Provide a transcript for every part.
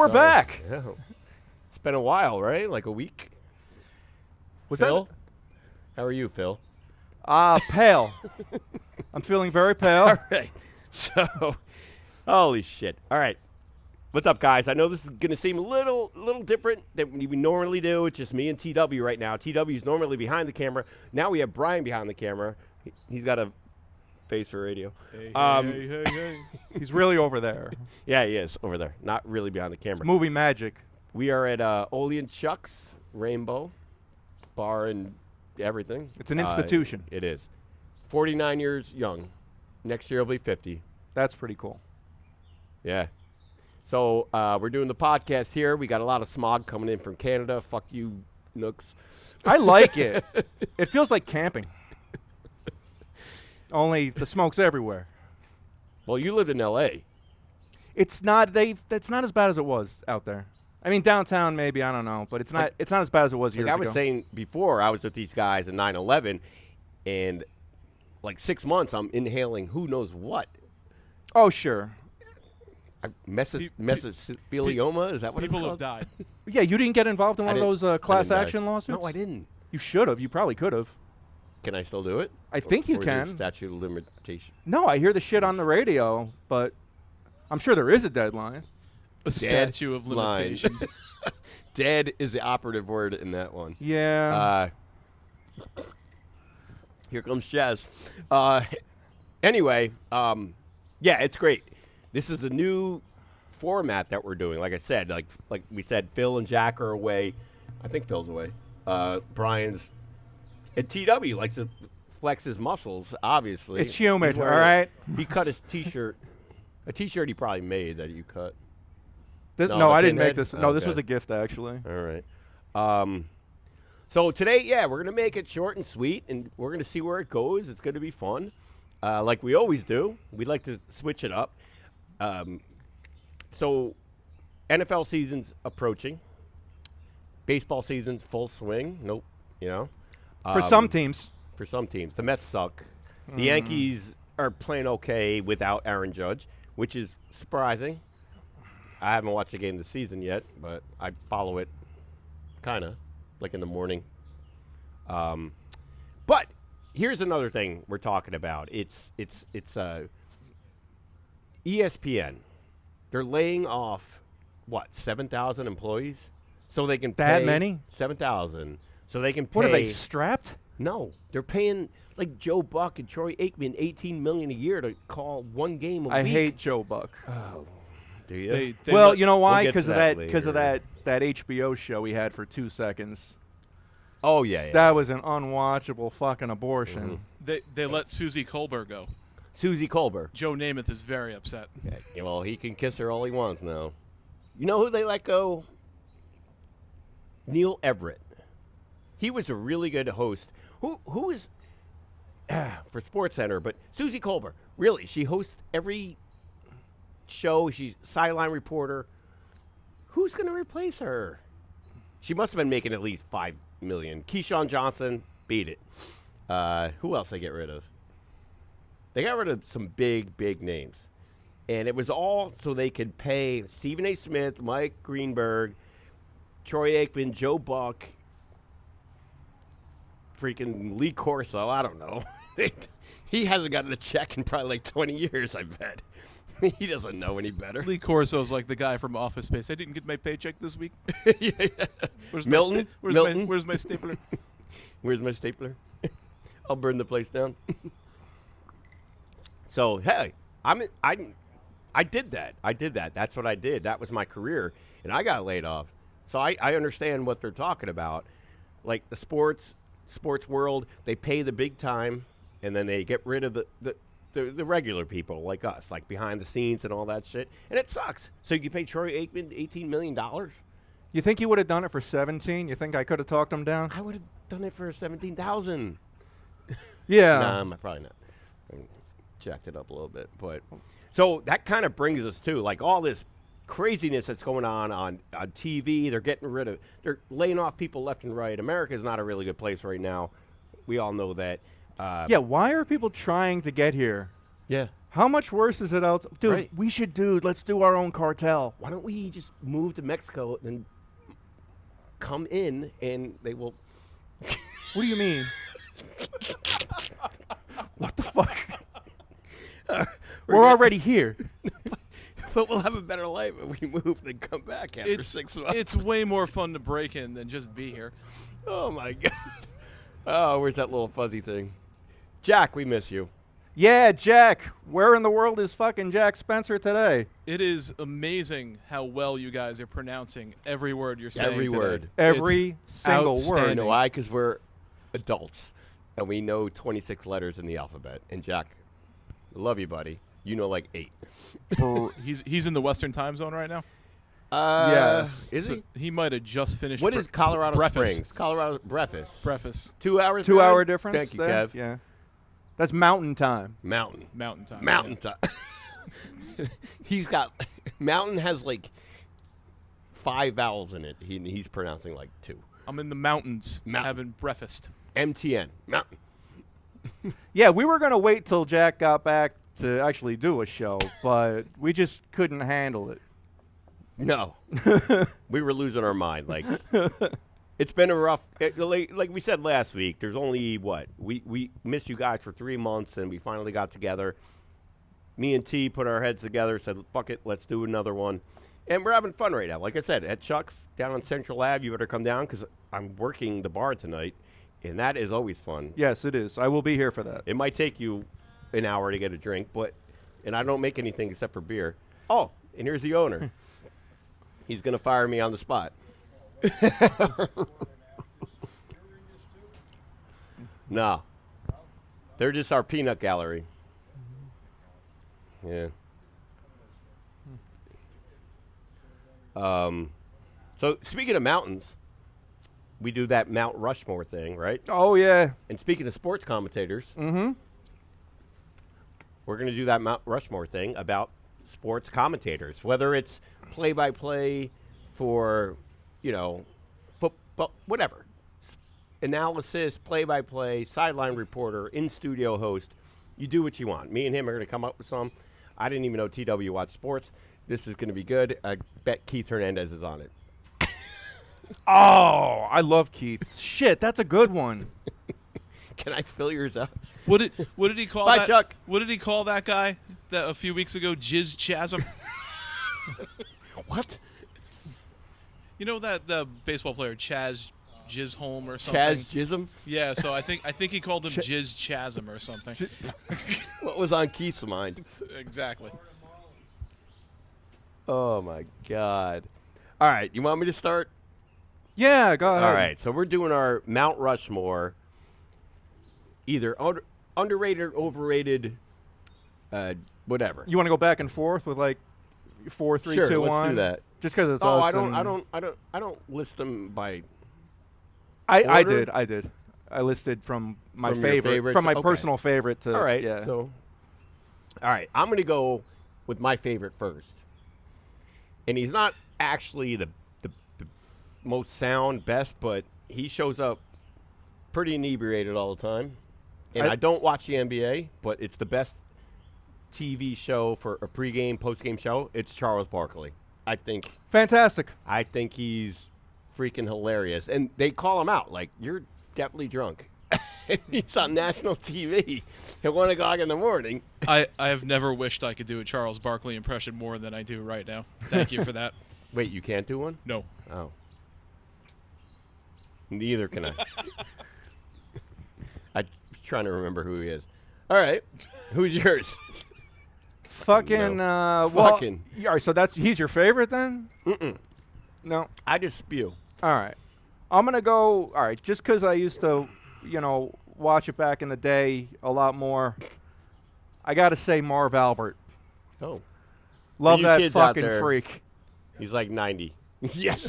we're back. Yeah. It's been a while, right? Like a week. Was Phil? How are you, Phil? Pale. I'm feeling very pale. All right. So, holy shit. All right. What's up, guys? I know this is going to seem a little different than we normally do. It's just me and TW right now. TW's normally behind the camera. Now we have Brian behind the camera. He's got a face for radio. Hey. He's really over there. Yeah, he is over there. Not really behind the camera. It's movie magic. We are at Oli and Chuck's Rainbow Bar and everything. It's an institution. It is. 49 years young. Next year will be 50. That's pretty cool. Yeah. So we're doing the podcast here. We got a lot of smog coming in from Canada. Fuck you, nooks. I like it. It feels like camping. Only the smoke's everywhere. Well, you lived in L.A. It's not as bad as it was out there. I mean, downtown maybe, I don't know, but it's not as bad as it was years ago. I was saying before, I was with these guys in 9/11, and like 6 months, I'm inhaling who knows what. Oh, sure. Mesothelioma? Is that what it's People called? have died. Yeah, you didn't get involved in one of those class action lawsuits? No, I didn't. You should have. You probably could have. Can I still do it? I think you Or is there a can. statute of limitation. No, I hear the shit on the radio, but I'm sure there is a deadline. A statute of limitations. Dead is the operative word in that one. Yeah. Here comes Jazz. Anyway, yeah, it's great. This is a new format that we're doing. Like I said, like we said, Phil and Jack are away. I think Phil's away. Brian's at TW likes to flex his muscles. Obviously, It's humid, He's wearing all right? He cut his T-shirt. A T-shirt he probably made that you cut. No, the I didn't make pinhead? this. No, this Okay. was a gift, actually. All right. So today, yeah, we're going to make it short and sweet, and we're going to see where it goes. It's going to be fun, like we always do. We'd like to switch it up. So NFL season's approaching. Baseball season's full swing. Nope, you know. For some teams. For some teams. The Mets suck. The Yankees are playing okay without Aaron Judge, which is surprising. I haven't watched a game this season yet, but I follow it kind of, like in the morning. But here's another thing we're talking about. It's ESPN. They're laying off, 7,000 employees? So they can pay. That many? 7,000. So they can pay. What are they, strapped? No, they're paying like Joe Buck and Troy Aikman $18 million a year to call one game a week. I hate Joe Buck. Oh, do you? Well, you know why? We'll get Because to of that because of later. that HBO show he had for 2 seconds. Oh yeah. That was an unwatchable fucking abortion. They let Susie Colbert go. Susie Colbert. Joe Namath is very upset. Yeah, well, he can kiss her all he wants now. You know who they let go? Neil Everett. He was a really good host. Who is for SportsCenter? But Susie Colbert, really, she hosts every show. She's sideline reporter. Who's going to replace her? She must have been making at least $5 million. Keyshawn Johnson, beat it. Who else they get rid of? They got rid of some big names. And it was all so they could pay Stephen A. Smith, Mike Greenberg, Troy Aikman, Joe Buck, freaking Lee Corso. I don't know. He hasn't gotten a check in probably like 20 years, I bet. He doesn't know any better. Lee Corso's like the guy from Office Space. I didn't get my paycheck this week. Yeah. Where's Milton? Milton? Where's my stapler? Where's my stapler? I'll burn the place down. So, hey, I did that. That's what I did. That was my career, and I got laid off. So I understand what they're talking about. Like the sports world, they pay the big time, and then they get rid of the regular people like us, like behind the scenes and all that shit. And it sucks. So you pay Troy Aikman $18 million? You think he would have done it for 17? You think I could have talked him down? I would have done it for 17,000. Yeah. Nah, probably not. I jacked it up a little bit, but so that kind of brings us to like all this craziness that's going on TV. They're laying off people left and right. America is not a really good place right now. We all know that. Yeah, why are people trying to get here? Yeah. How much worse is it out? Dude, Right. let's do our own cartel. Why don't we just move to Mexico and come in and they will. What do you mean? What the fuck? We're already here. But we'll have a better life if we move than come back after 6 months. It's way more fun to break in than just be here. Oh, my God. Oh, where's that little fuzzy thing? Jack, we miss you. Yeah, Jack. Where in the world is fucking Jack Spencer today? It is amazing how well you guys are pronouncing every word you're saying Every today. word. Every single You word. know why? Because we're adults, and we know 26 letters in the alphabet. And Jack, I love you, buddy. You know like 8. He's in the Western time zone right now. Yes. Is So he? he might have just finished. What is Colorado breakfast. Springs? Colorado breakfast. Breakfast. 2 hours. 2 hour behind? difference. Thank you, there? Kev. Yeah. That's mountain time. Mountain. Mountain time. Mountain yeah. time. He's got mountain has like 5 vowels in it. He's pronouncing like 2. I'm in the mountains Mountain. having breakfast. MTN. Mountain. Yeah, we were gonna wait till Jack got back to actually do a show, but we just couldn't handle it. No. We were losing our mind. Like it's been a rough. Like we said last week. There's only what we missed you guys for 3 months, and we finally got together. Me and T put our heads together, said, "Fuck it, let's do another one," and we're having fun right now. Like I said, at Chuck's down on Central Ave, you better come down because I'm working the bar tonight, and that is always fun. Yes, it is. I will be here for that. It might take you an hour to get a drink, and I don't make anything except for beer. Oh, and here's the owner. He's gonna fire me on the spot. No, they're just our peanut gallery. Yeah. So speaking of mountains, we do that Mount Rushmore thing, right? Oh yeah. And speaking of sports commentators, Mm-hmm. we're going to do that Mount Rushmore thing about sports commentators, whether it's play-by-play for, football, whatever. Analysis, play-by-play, sideline reporter, in-studio host. You do what you want. Me and him are going to come up with some. I didn't even know TW watched sports. This is going to be good. I bet Keith Hernandez is on it. Oh, I love Keith. Shit, that's a good one. Can I fill yours up? What did he call Bye, that? Chuck. What did he call that guy that a few weeks ago? Jizz Chasm. What? You know that the baseball player Chaz Jizholm or something. Chaz Chisholm? Yeah, so I think he called him Jizz Chasm or something. What was on Keith's mind? Exactly. Oh, my God. All right, you want me to start? Yeah, go ahead. All right, so we're doing our Mount Rushmore, either underrated, overrated, whatever. You want to go back and forth with like 4, 3, Sure, 2, let's 1? do that. Just because it's Oh, us. I don't, and- I don't list them by. I order? did. I listed from my From your favorite, favorites? from my Okay. personal favorite to. All right, Yeah. so. All right, I'm going to go with my favorite first. And he's not actually the most sound, best, but he shows up pretty inebriated all the time. And I don't watch the NBA, but it's the best TV show for a pregame, postgame show. It's Charles Barkley. I think Fantastic. he's freaking hilarious. And they call him out, like, you're definitely drunk. He's on national TV at 1 o'clock in the morning. I have never wished I could do a Charles Barkley impression more than I do right now. Thank you for that. Wait, you can't do one? No. Oh. Neither can I. I'm trying to remember who he is. All right. Who's yours? Fucking. No. Well, Fucking. yeah, all right, so he's your favorite then? Mm-mm. No. I just spew. All right. I'm gonna go. All right, just because I used to, watch it back in the day a lot more. I gotta say Marv Albert. Oh. Love you that kids out fucking there- freak. He's like 90. Yes.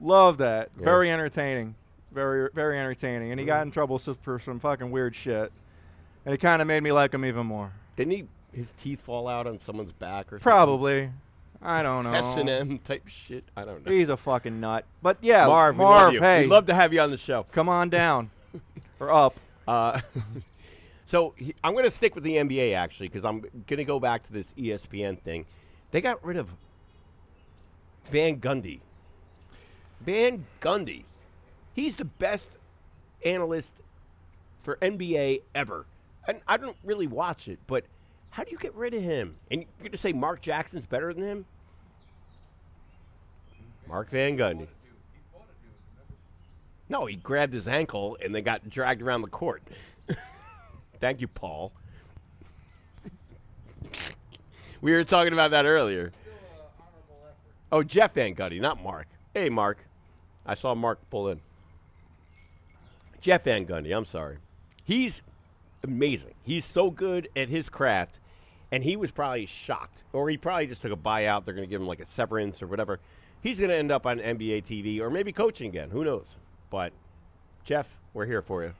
Love that. Yeah. Very entertaining. Very, very entertaining. And he got in trouble for some fucking weird shit. And it kind of made me like him even more. Didn't his teeth fall out on someone's back or something? Probably. I don't know. S&M type shit. I don't know. He's a fucking nut. But yeah, Marv, we love you. hey, We'd love to have you on the show. come on down. Or up. So I'm going to stick with the NBA actually because I'm going to go back to this ESPN thing. They got rid of Van Gundy. Van Gundy. He's the best analyst for NBA ever. And I don't really watch it, but how do you get rid of him? And you're going to say Mark Jackson's better than him? Mark Van Gundy. No, he grabbed his ankle and they got dragged around the court. Thank you, Paul. We were talking about that earlier. Oh, Jeff Van Gundy, not Mark. Hey, Mark. I saw Mark pull in. Jeff Van Gundy, I'm sorry. He's amazing. He's so good at his craft, and he was probably shocked. Or he probably just took a buyout. They're going to give him like a severance or whatever. He's going to end up on NBA TV or maybe coaching again. Who knows? But, Jeff, we're here for you.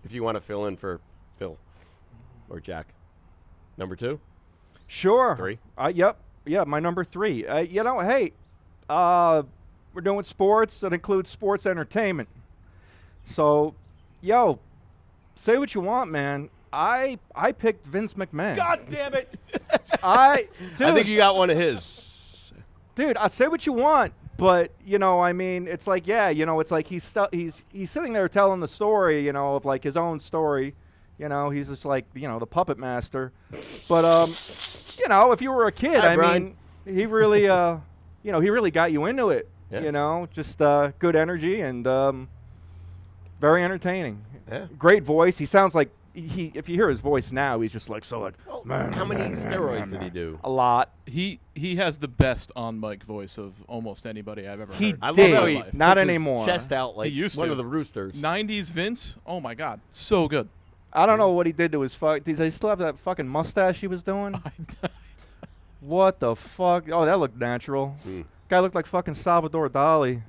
If you want to fill in for Phil or Jack. Number 2? Sure. 3? Yep. Yeah, my number 3. Hey, we're doing sports. That includes sports entertainment. So, say what you want, man. I picked Vince McMahon. God damn it! Dude, I think you got one of his. Dude, I say what you want, but it's like, it's like he's sitting there telling the story, of like his own story. He's just like, the puppet master. But if you were a kid, Hi, Brian. he really he really got you into it. Yeah. Just good energy and very entertaining. Yeah. Great voice. He sounds like if you hear his voice now, he's just like so like. How many steroids did he do? A lot. He has the best on mic voice of almost anybody I've ever He heard. I love did. how he Not puts his anymore. Chest out like He used one to. of the roosters. 90s Vince. Oh my God, so good. I don't know what he did to his fuck. Does he still have that fucking mustache he was doing? What the fuck? Oh, that looked natural. Guy looked like fucking Salvador Dali.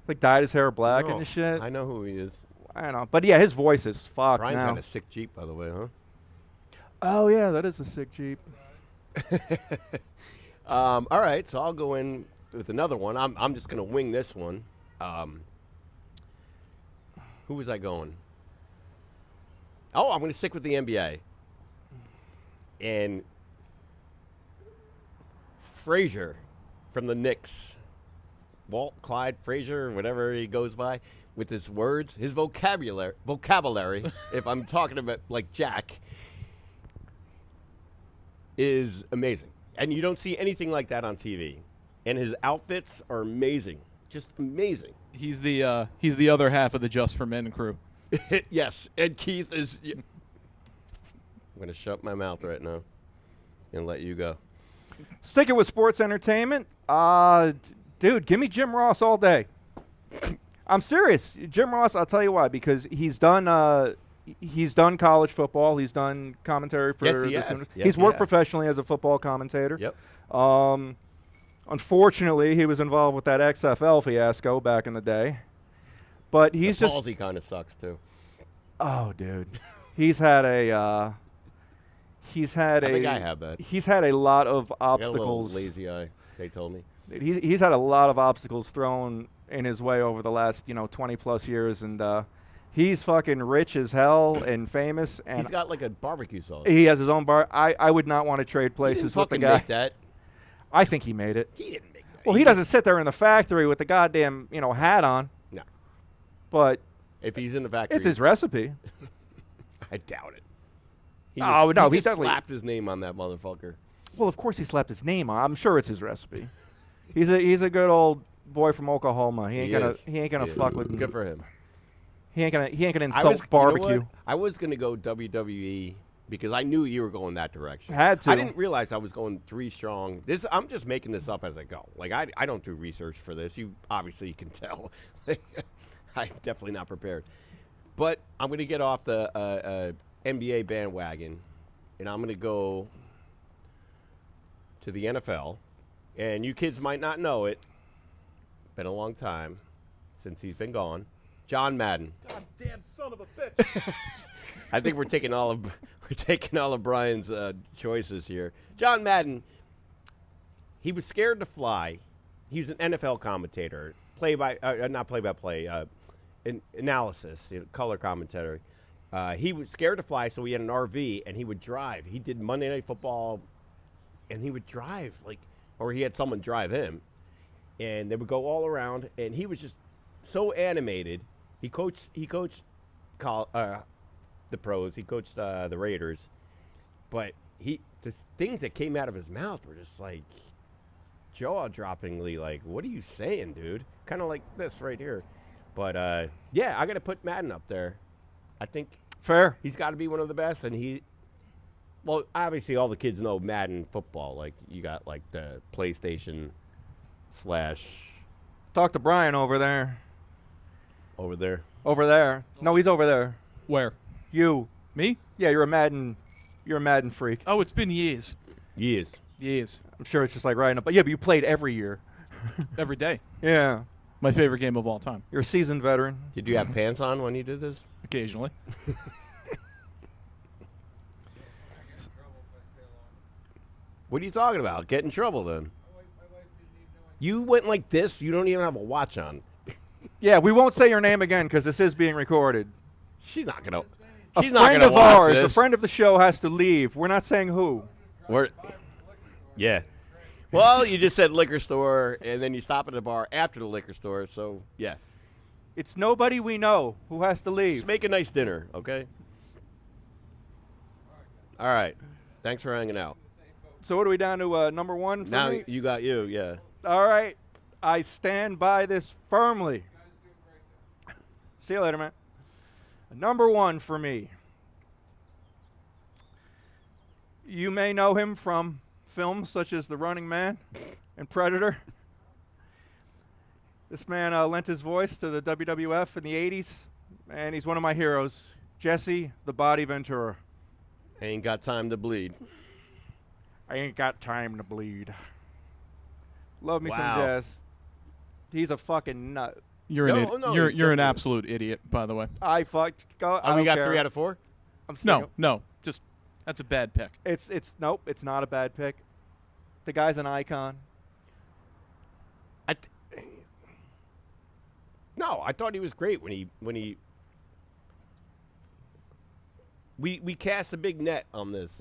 Like dyed his hair black Oh, and shit. I know who he is. I don't know. But yeah, his voice is fucked Brian's now. got a sick Jeep, by the way, huh? Oh yeah, that is a sick Jeep. All right, so I'll go in with another one. I'm just going to wing this one. Who was I going? Oh, I'm going to stick with the NBA. And Frazier from the Knicks. Walt Clyde Frazier, whatever he goes by, with his words, his vocabulary, if I'm talking about like Jack, is amazing. And you don't see anything like that on TV. And his outfits are amazing. Just amazing. He's the other half of the Just for Men crew. Yes, and Keith is... I'm going to shut my mouth right now and let you go. Sticking with sports entertainment, dude, give me Jim Ross all day. I'm serious. Jim Ross, I'll tell you why, because he's done college football. He's done commentary for Yes, he the has. Sooners. Yes, He's he worked has. professionally as a football commentator. Yep. Unfortunately, he was involved with that XFL fiasco back in the day. But he's the just palsy kind of sucks, too. oh, dude. He's had a I think I have that. He's had a lot of I got a little obstacles. lazy eye, they told me. He's had a lot of obstacles thrown in his way over the last 20 plus years, and he's fucking rich as hell and famous, and He's got like a barbecue sauce. he has his own bar. I would not want to trade places with the fucking guy. make that. I think he made it. He didn't make that. Well, he doesn't sit there in the factory with the goddamn hat on. No. But If he's in the factory, it's his recipe. I doubt it. Oh, no, he just definitely- slapped his name on that motherfucker. Well, of course he slapped his name on. I'm sure it's his recipe. He's a good old boy from Oklahoma. He ain't gonna He fuck is. with. Good for him. He ain't gonna I insult was, barbecue. You know what? I was gonna go WWE because I knew you were going that direction. Had to. I didn't realize I was going 3 strong. I'm just making this up as I go. Like I don't do research for this. You obviously can tell. I'm definitely not prepared. But I'm gonna get off the NBA bandwagon, and I'm gonna go to the NFL. And you kids might not know it. Been a long time since he's been gone. John Madden. Goddamn son of a bitch. I think we're taking all of Brian's choices here. John Madden. He was scared to fly. He was an NFL commentator, not play-by-play, analysis, color commentary, He was scared to fly, so he had an RV, and he would drive. He did Monday Night Football, and he would drive, or he had someone drive him, and they would go all around, and he was just so animated. He coached the pros. He coached the Raiders, but the things that came out of his mouth were just like jaw-droppingly like, what are you saying, dude? Kind of like this right here. But yeah, I got to put Madden up there. I think Fair. he's got to be one of the best, and well, obviously all the kids know Madden football. Like you got like the PlayStation / Talk to Brian over there. over there. Over there. No, he's over there. Where? You. Me? Yeah, you're a Madden freak. Oh, it's been years. Years. Years. I'm sure it's just like riding up. But yeah, but you played every year. Every day. Yeah. My favorite game of all time. You're a seasoned veteran. Did you have pants on when you did this? Occasionally. What are you talking about? Get in trouble then. You went like this. You don't even have a watch on. Yeah, we won't say your name again because this is being recorded. She's not gonna. A She's not friend gonna of watch ours, a this. friend of the show, has to leave. We're not saying who. Yeah. Well, you just said liquor store, and then you stop at the bar after the liquor store. So yeah, It's nobody we know who has to leave. just make a nice dinner, okay? All right. Thanks for hanging out. So what are we down to? Number one for Now me? you got you. Yeah. All right. I stand by this firmly. See you later, man. Number one for me. You may know him from films such as The Running Man and Predator. This man lent his voice to the WWF in the 80s, and he's one of my heroes, Jesse the Body Ventura. Ain't got time to bleed. I ain't got time to bleed. Love me Wow. some Jess. He's a fucking nut. You're No, an no, you're he's you're an definitely- absolute idiot, by the way. I fucked. Go. I Oh, we don't got care. 3 out of 4. I'm single. No, just that's a bad pick. It's nope. It's not a bad pick. The guy's an icon. No, I thought he was great when he. We cast a big net on this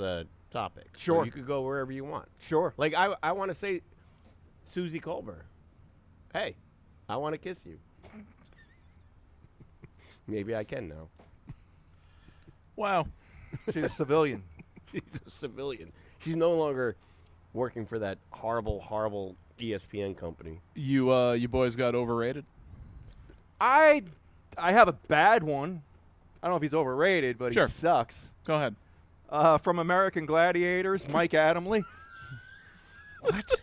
topic. So Sure. you could go wherever you want. Sure. Like I want to say, Susie Colbert. Hey, I want to kiss you. Maybe I can now. Wow. She's a civilian. She's a civilian. She's no longer working for that horrible, horrible ESPN company. You boys got overrated? I have a bad one. I don't know if he's overrated, but Sure. he sucks. Go ahead. From American Gladiators, Mike Adamle. What?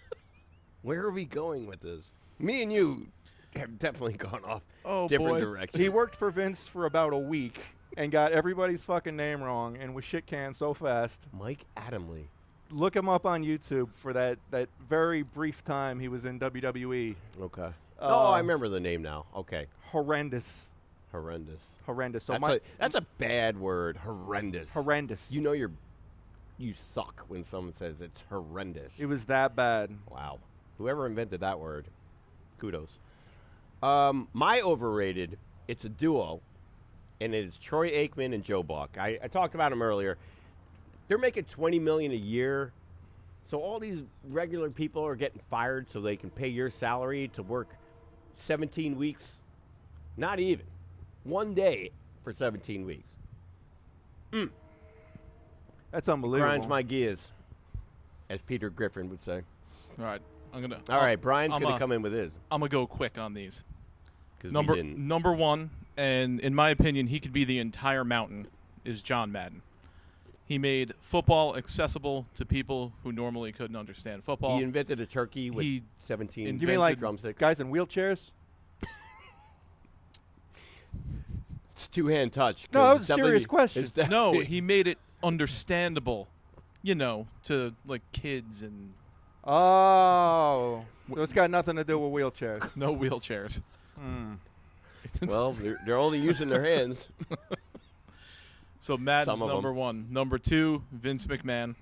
Where are we going with this? Me and you have definitely gone off different boy. directions. He worked for Vince for about a week and got everybody's fucking name wrong and was shit canned so fast. Mike Adamle. Look him up on YouTube for that very brief time he was in WWE. Okay. Oh, I Uh, remember the name now. Okay. Horrendous. Horrendous. Horrendous. So That's a bad word. Horrendous. horrendous. You know you suck when someone says it's horrendous. It was that bad. Wow. Whoever invented that word, kudos. My overrated, it's a duo, and it's Troy Aikman and Joe Buck. I talked about them earlier. They're making $20 million a year, so all these regular people are getting fired so they can pay your salary to work 17 weeks. Not even. 1 day for 17 weeks. That's unbelievable. Grinds my gears, as Peter Griffin would say. All right. I'm gonna. All right, Brian's I'm going to come in with his. I'm gonna go quick on these. 'Cause we Number didn't. number one, and in my opinion, he could be the entire mountain. Is John Madden. He made football accessible to people who normally couldn't understand football. He invented a turkey with He 17 You mean like drumsticks. guys in wheelchairs? It's two-hand touch. No, that 'cause was a definitely- serious question. it's No, definitely- he made it understandable, to like kids and Oh. So it's got nothing to do with wheelchairs. no wheelchairs. Hmm. Well, they're only using their hands. So Madden's Some of 'em. number one. Number two, Vince McMahon.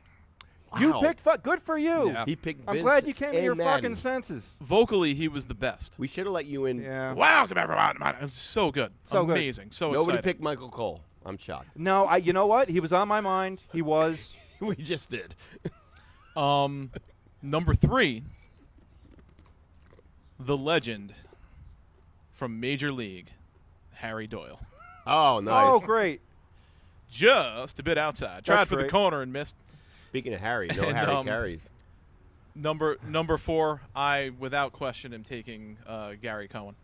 You Wow. picked good for you. Yeah. He picked I'm Vince glad you came to and your Madden. fucking senses. Vocally, he was the best. We should have let you in. Yeah. Welcome everyone. It was so good. So good. Amazing. So Nobody exciting. picked Michael Cole. I'm shocked. No, you know what? He was on my mind. He was. We just did. Number 3, the legend from Major League, Harry Doyle. Oh, nice. Oh, great. Just a bit outside. Tried for the great. corner and missed. Speaking of Harry, no And, Harry carries. Number 4, I, without question, am taking Gary Cohen.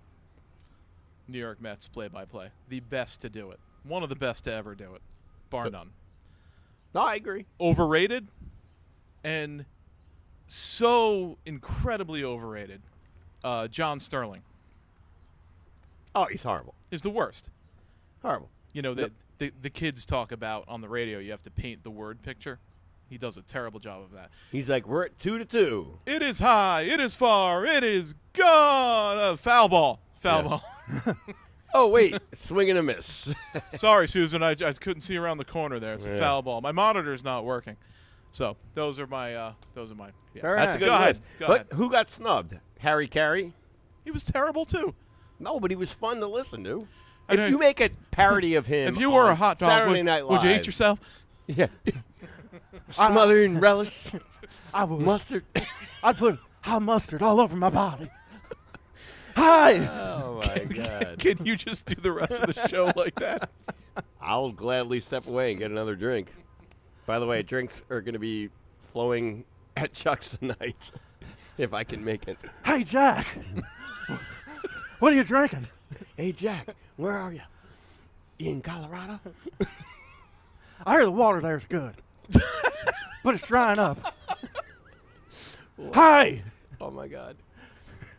New York Mets play-by-play. The best to do it. One of the best to ever do it. Bar none. No, I agree. Overrated and so incredibly overrated. John Sterling Oh, he's horrible. is the worst. Horrible. You know, the kids talk about on the radio, you have to paint the word picture. He does a terrible job of that. He's like, we're at 2-2. It is high. It is far. It is gone. Foul ball. Foul Yeah. ball. Oh, wait. Swing and a miss. Sorry, Susan. I couldn't see around the corner there. It's a Yeah. foul ball. My monitor's not working. So those are my yeah. Fair That's a enough. good Go ahead. list. Go But ahead. who got snubbed? Harry Carey? He was terrible too. No, but he was fun to listen to. I If know- you make a parody of him, If you were on a hot dog, Saturday Night Live, would you eat yourself? Yeah. Smothered in relish, I would. mustard. I'd put hot mustard all over my body. Hi. Oh my God! Can you just do the rest of the show like that? I'll gladly step away and get another drink. By the way, drinks are going to be flowing at Chuck's tonight, if I can make it. Hey, Jack. What are you drinking? Hey Jack, where are you? You in Colorado? I hear the water there's good, but it's drying up. Hi. Oh my God!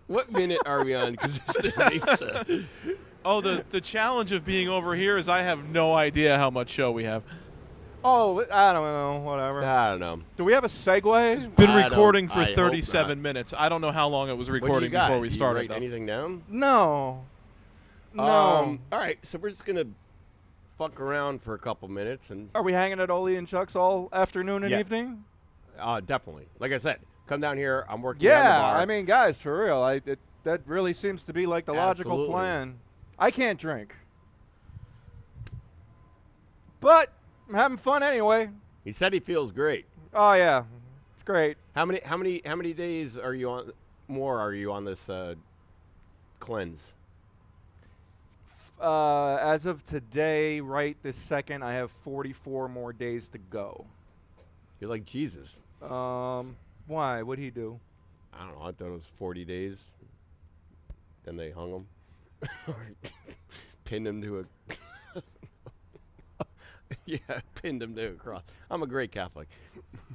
What minute are we on? Because Oh, the challenge of being over here is I have no idea how much show we have. Oh, I don't know. Whatever. I don't know. Do we have a segue? Been I don't- recording for I hope 37 not. minutes. I don't know how long it was What do recording you got? before we Do you started. write though. anything down? No. No. All right, so we're just gonna fuck around for a couple minutes and Are we hanging at Oli and Chuck's all afternoon and Yeah. evening? definitely, like I said, come down here. I'm working. down the Yeah, bar. I mean, guys, for real, that really seems to be like the logical Absolutely. plan. I can't drink, but I'm having fun anyway. he said he feels great. Oh yeah, it's great. How many days are you on? More are you on this cleanse? As of today, right this second, I have 44 more days to go. You're like Jesus. Why? What'd he do? I don't know. I thought it was 40 days. Then they hung him, pinned him to a. Yeah, pinned him to a cross. I'm a great Catholic.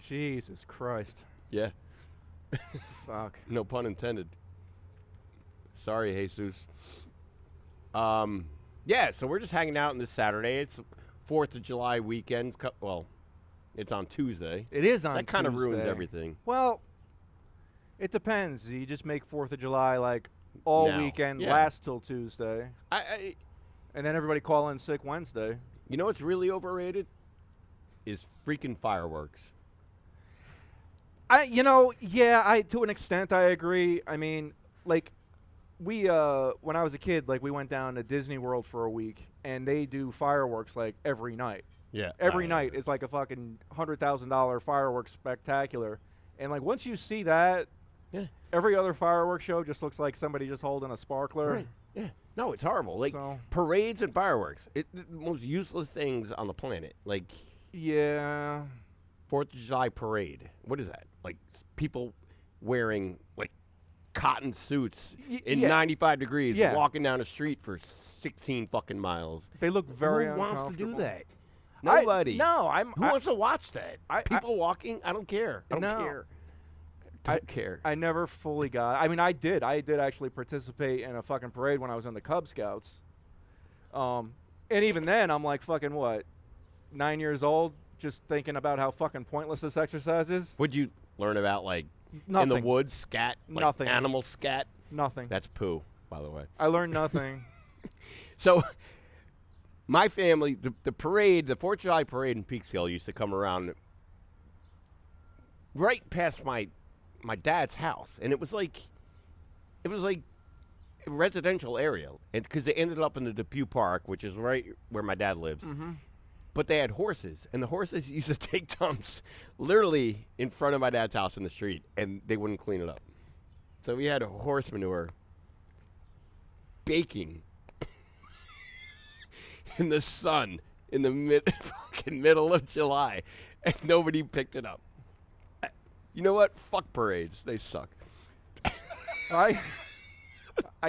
Jesus Christ. Yeah, Fuck. no pun intended. Sorry, Jesus. Yeah, so we're just hanging out on this Saturday. It's 4th of July weekend. Well, it's on Tuesday. It is on That kind of ruins Tuesday. everything. Well, it depends. You just make 4th of July like all Now, weekend, yeah. last till Tuesday, I and then everybody call in sick Wednesday. you know what's really overrated? Is freaking fireworks. I to an extent I agree. I mean, like we when I was a kid, like we went down to Disney World for a week, and they do fireworks like every night. Yeah. Every night is like a fucking $100,000 fireworks spectacular, and like once you see that, Yeah. every other fireworks show just looks like somebody just holding a sparkler. Right. Yeah. No, it's horrible. Like So- parades and fireworks. The most useless things on the planet. Like Yeah. 4th of July parade. What is that? Like people wearing like cotton suits in yeah. 95 degrees Yeah. walking down the street for 16 fucking miles. They look very Who wants to do uncomfortable. that? Nobody. No, Who wants to watch that? I- People walking? I don't care. I don't No. care. I- Don't care. I never fully got. I mean, I did actually participate in a fucking parade when I was in the Cub Scouts. And even then, I'm like fucking what, 9 years old, just thinking about how fucking pointless this exercise is. What'd you learn about like Nothing. in the woods scat? Like Nothing. animal scat? Nothing. That's poo, by the way. I learned nothing. So, my family, the parade, the 4th of July parade in Peekskill used to come around right past my dad's house, and it was like residential area, and because they ended up in the Depew Park, which is right where my dad lives. But they had horses, and the horses used to take dumps literally in front of my dad's house in the street, and they wouldn't clean it up. So we had horse manure baking in the sun in the fucking middle of July, and nobody picked it up. You know what? Fuck parades. They suck. I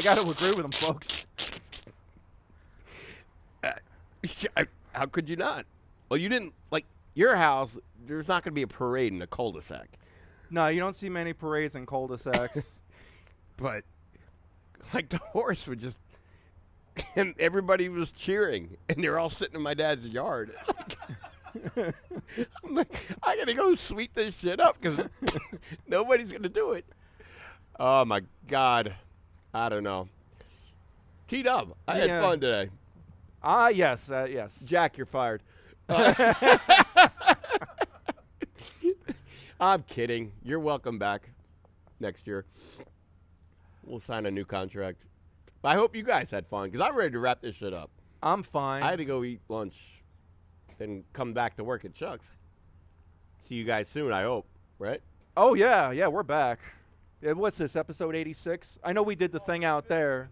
got to agree with them, folks. How could you not? Well, you didn't, like, your house, there's not going to be a parade in a cul-de-sac. No, you don't see many parades in cul-de-sacs. But, like, the horse would just, and everybody was cheering, and they're all sitting in my dad's yard. I'm like, I got to go sweep this shit up because nobody's going to do it. Oh, my God. I don't know. T-Dub, I had fun today. Yes. Jack, you're fired. I'm kidding. You're welcome back next year. We'll sign a new contract. But I hope you guys had fun because I'm ready to wrap this shit up. I'm fine. I had to go eat lunch and come back to work at Chuck's. See you guys soon, I hope. Right? Oh, yeah, we're back. What's this, episode 86? I know we did the thing out there.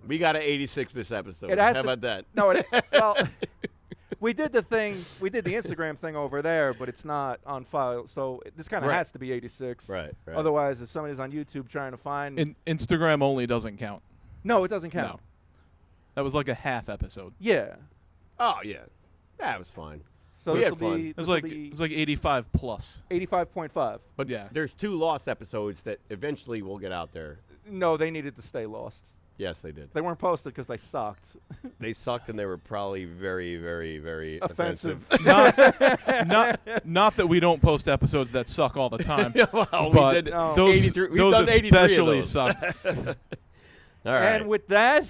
We got an 86 this episode. It has How to- about that? No, well, we did the Instagram thing over there, but it's not on file. So this kind of Right. has to be 86. Right. Otherwise, if somebody's on YouTube trying to find... Instagram only doesn't count. No, it doesn't count. No. That was like a half episode. Yeah. Oh, yeah. That was fine. So We this had will fun. be... It was like 85 plus. 85.5. But Yeah. there's 2 lost episodes that eventually will get out there. No, they needed to stay lost. Yes, they did. They weren't posted because they sucked. They sucked, and they were probably very, very, very Offensive. not that we don't post episodes that suck all the time. Well, but we did no. those 83 we've those done 83 of especially those. sucked. All right. And with that,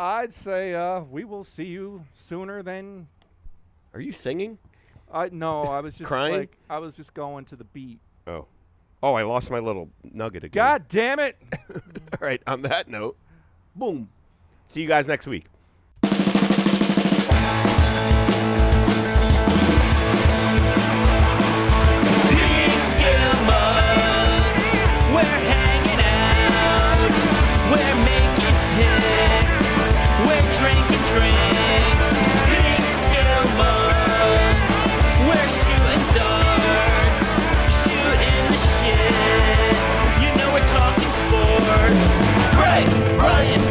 I'd say we will see you sooner than... Are you singing? No, I was just Crying? I was just going to the beat. Oh. Oh, I lost my little nugget again. God damn it! All right, on that note, boom. See you guys next week. PeekskillMugs, we're hanging out, we're making hits, we're drinking drinks. PeekskillMugs, we're shooting darts, shooting the shit. You know we're talking sports. Right, Ryan.